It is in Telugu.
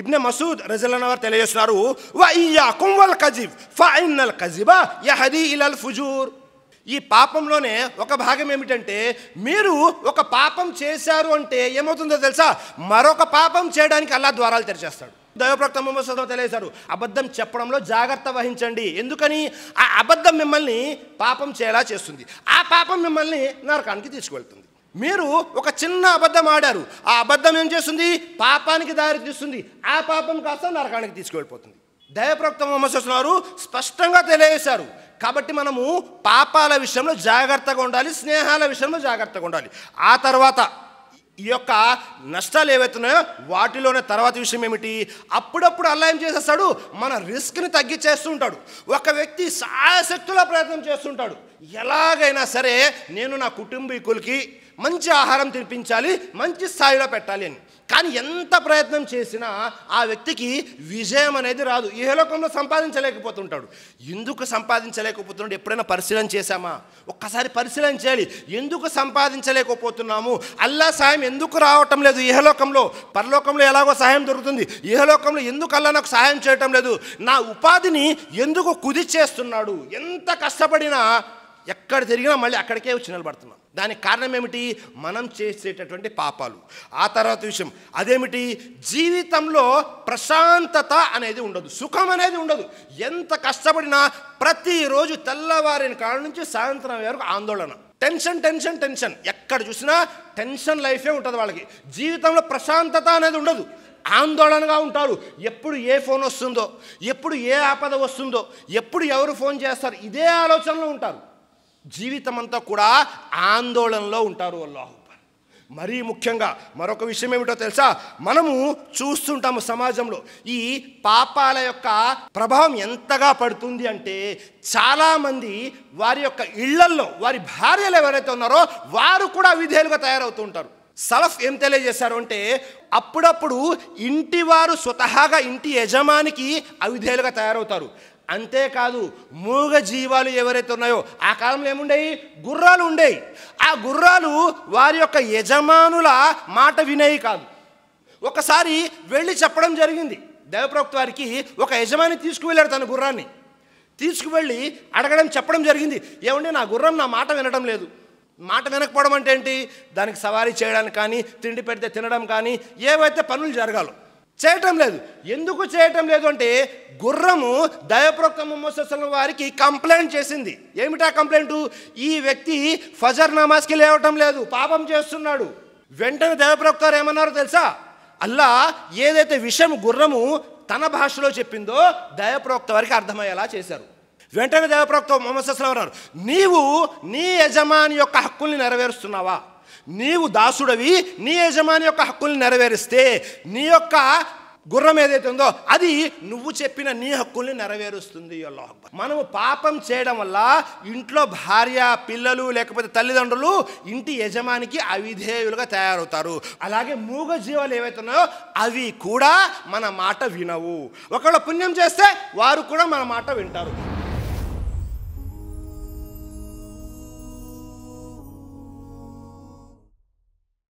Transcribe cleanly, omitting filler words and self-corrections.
ఇబ్నే మసూద్ రజల్లాహు అన్హు తెలియజేస్తున్నారు, వ ఇయ్యాకుం వల్ కజిబ్ ఫఇన్నల్ కజిబ యహదీ ఇలల్ ఫుజూర్. ఈ పాపంలోనే ఒక భాగం ఏమిటంటే, మీరు ఒక పాపం చేశారు అంటే ఏమవుతుందో తెలుసా, మరొక పాపం చేయడానికి అల్లాహ్ ద్వారాలు తెరిచేస్తాడు. దైవప్రవక్త ముహమ్మద్ సల్లల్లాహు అలైహి వసల్లం తెలియజేశారు, అబద్ధం చెప్పడంలో జాగ్రత్త వహించండి. ఎందుకని? ఆ అబద్ధం మిమ్మల్ని పాపం చేయాలా చేస్తుంది, ఆ పాపం మిమ్మల్ని నరకానికి తీసుకువెళ్తుంది. మీరు ఒక చిన్న అబద్ధం ఆడారు, ఆ అబద్ధం ఏం చేస్తుంది, పాపానికి దారి తీస్తుంది, ఆ పాపం కాస్త నరకానికి తీసుకువెళ్ళిపోతుంది. దైవప్రవక్త ముహమ్మద్ సల్లల్లాహు అలైహి వసల్లం స్పష్టంగా తెలియజేశారు. కాబట్టి మనము పాపాల విషయంలో జాగ్రత్తగా ఉండాలి, స్నేహాల విషయంలో జాగ్రత్తగా ఉండాలి. ఆ తర్వాత ఈ యొక్క నష్టాలు ఏవైతున్నాయో వాటిలోనే తర్వాత విషయం ఏమిటి, అప్పుడప్పుడు అల్లాహ్ ఏం చేసేస్తాడు, మన రిస్క్ని తగ్గించేస్తూ ఉంటాడు. ఒక వ్యక్తి శాయశక్తుల ప్రయత్నం చేస్తుంటాడు, ఎలాగైనా సరే నేను నా కుటుంబీకులకి మంచి ఆహారం తినిపించాలి, మంచి స్థాయిలో పెట్టాలి అని. కానీ ఎంత ప్రయత్నం చేసినా ఆ వ్యక్తికి విజయం అనేది రాదు, ఇహలోకంలో సంపాదించలేకపోతుంటాడు. ఎందుకు సంపాదించలేకపోతున్నాడు ఎప్పుడైనా పరిశీలన చేశామా? ఒక్కసారి పరిశీలన చేయాలి. ఎందుకు సంపాదించలేకపోతున్నాము? అల్లాహ్ సాయం ఎందుకు రావటం లేదు ఇహలోకంలో? పరలోకంలో ఎలాగో సహాయం దొరుకుతుంది, ఇహలోకంలో ఎందుకు అల్లాహ్ నాకు సహాయం చేయటం లేదు? నా ఉపాధిని ఎందుకు కుదిచేస్తున్నాడు? ఎంత కష్టపడినా ఎక్కడ తిరిగినా మళ్ళీ అక్కడికే వచ్చి నిలబడుతున్నాం. దానికి కారణం ఏమిటి? మనం చేసేటటువంటి పాపాలు. ఆ తర్వాత విషయం అదేమిటి, జీవితంలో ప్రశాంతత అనేది ఉండదు, సుఖం అనేది ఉండదు. ఎంత కష్టపడినా ప్రతిరోజు తెల్లవారిన కాడ నుంచి సాయంత్రం వరకు ఆందోళన, టెన్షన్ టెన్షన్ టెన్షన్, ఎక్కడ చూసినా టెన్షన్ లైఫే ఉంటుంది వాళ్ళకి. జీవితంలో ప్రశాంతత అనేది ఉండదు, ఆందోళనగా ఉంటారు. ఎప్పుడు ఏ ఫోన్ వస్తుందో, ఎప్పుడు ఏ ఆపద వస్తుందో, ఎప్పుడు ఎవరు ఫోన్ చేస్తారు, ఇదే ఆలోచనలో ఉంటారు. జీవితం అంతా కూడా ఆందోళనలో ఉంటారు. అల్లాహు అక్బర్. మరీ ముఖ్యంగా మరొక విషయం ఏమిటో తెలుసా, మనము చూస్తుంటాము సమాజంలో ఈ పాపాల యొక్క ప్రభావం ఎంతగా పడుతుంది అంటే, చాలామంది వారి యొక్క ఇళ్లల్లో వారి భార్యలు ఎవరైతే ఉన్నారో వారు కూడా విధేయులుగా తయారవుతూ ఉంటారు. సలఫ్ ఏం తెలియజేశారు అంటే, అప్పుడప్పుడు ఇంటి వారు స్వతహాగా ఇంటి యజమానికి అవిధేయులుగా తయారవుతారు. అంతేకాదు మూగ జీవాలు ఎవరైతే ఉన్నాయో, ఆ కాలంలో ఏముండేవి, గుర్రాలు ఉండేవి. ఆ గుర్రాలు వారి యొక్క యజమానుల మాట వినేవి కాదు. ఒకసారి వెళ్ళి చెప్పడం జరిగింది, దైవప్రవక్త వారికి ఒక యజమాని తీసుకువెళ్ళాడు తన గుర్రాన్ని. తీసుకువెళ్ళి అడగడం చెప్పడం జరిగింది, ఏమంటే నా గుర్రం నా మాట వినడం లేదు. మాట వినకపోవడం అంటే ఏంటి, దానికి సవారీ చేయడానికి కానీ, తిండి పెడితే తినడం కానీ, ఏవైతే పనులు జరగాలో చేయటం లేదు. ఎందుకు చేయటం లేదు అంటే, గుర్రము దైవప్రవక్త ముహమ్మద్ సల్లల్లాహు అలైహి వసల్లం వారికి కంప్లైంట్ చేసింది. ఏమిటా కంప్లైంటు, ఈ వ్యక్తి ఫజర్ నమాజ్కి లేవటం లేదు, పాపం చేస్తున్నాడు. వెంటనే దైవప్రవక్త వారు ఏమన్నారో తెలుసా, అల్లాహ్ ఏదైతే విషయం గుర్రము తన భాషలో చెప్పిందో దైవప్రవక్త వారికి అర్థమయ్యేలా చేశారు. వెంటనే దైవప్రవక్త ముహమ్మద్ సల్లల్లాహు అలైహి వసల్లం అన్నారు, నీవు నీ యజమాని యొక్క హక్కుల్ని నెరవేరుస్తున్నావా? నీవు దాసుడవి, నీ యజమాని యొక్క హక్కుల్ని నెరవేరిస్తే నీ యొక్క గుర్రం ఏదైతే ఉందో అది నువ్వు చెప్పిన నీ హక్కుల్ని నెరవేరుస్తుంది. అల్లాహ్ అక్బర్. మనము పాపం చేయడం వల్ల ఇంట్లో భార్య, పిల్లలు లేకపోతే తల్లిదండ్రులు ఇంటి యజమానికి అవిధేయులుగా తయారవుతారు. అలాగే మూగ జీవాలు ఏవైతే ఉన్నాయో అవి కూడా మన మాట వినవు. ఒకవేళ పుణ్యం చేస్తే వారు కూడా మన మాట వింటారు.